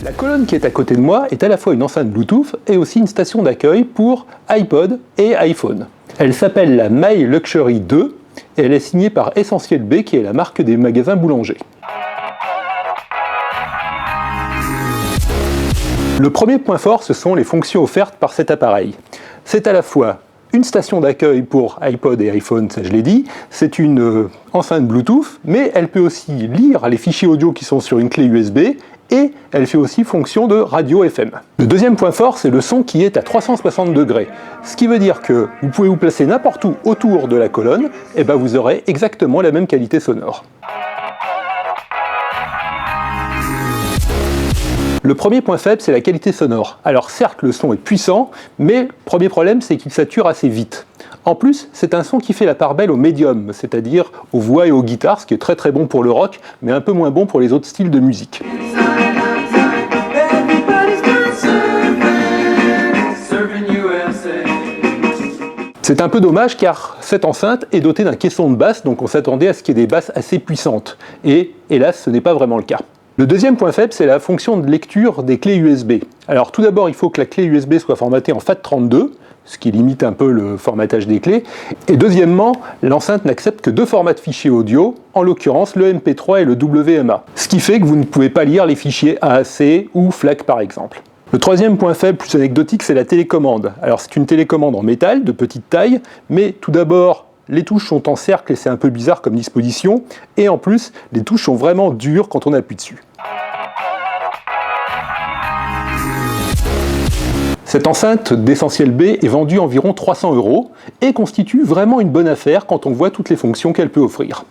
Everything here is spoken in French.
La colonne qui est à côté de moi est à la fois une enceinte Bluetooth et aussi une station d'accueil pour iPod et iPhone. Elle s'appelle la My Luxury 2 et elle est signée par Essentiel B qui est la marque des magasins boulangers. Le premier point fort, ce sont les fonctions offertes par cet appareil. C'est à la fois une station d'accueil pour iPod et iPhone, ça je l'ai dit, c'est une enceinte Bluetooth, mais elle peut aussi lire les fichiers audio qui sont sur une clé USB et elle fait aussi fonction de radio FM. Le deuxième point fort, c'est le son qui est à 360 degrés, ce qui veut dire que vous pouvez vous placer n'importe où autour de la colonne, et ben vous aurez exactement la même qualité sonore. Le premier point faible, c'est la qualité sonore. Alors certes, le son est puissant, mais le premier problème, c'est qu'il sature assez vite. En plus, c'est un son qui fait la part belle au médium, c'est-à-dire aux voix et aux guitares, ce qui est très très bon pour le rock, mais un peu moins bon pour les autres styles de musique. C'est un peu dommage car cette enceinte est dotée d'un caisson de basse, donc on s'attendait à ce qu'il y ait des basses assez puissantes. Et hélas, ce n'est pas vraiment le cas. Le deuxième point faible, c'est la fonction de lecture des clés USB. Alors tout d'abord, il faut que la clé USB soit formatée en FAT32, ce qui limite un peu le formatage des clés. Et deuxièmement, l'enceinte n'accepte que deux formats de fichiers audio, en l'occurrence le MP3 et le WMA. Ce qui fait que vous ne pouvez pas lire les fichiers AAC ou FLAC par exemple. Le troisième point faible, plus anecdotique, c'est la télécommande. Alors c'est une télécommande en métal, de petite taille, mais tout d'abord, les touches sont en cercle et c'est un peu bizarre comme disposition, et en plus, les touches sont vraiment dures quand on appuie dessus. Cette enceinte d'Essentiel B est vendue environ 300 € et constitue vraiment une bonne affaire quand on voit toutes les fonctions qu'elle peut offrir.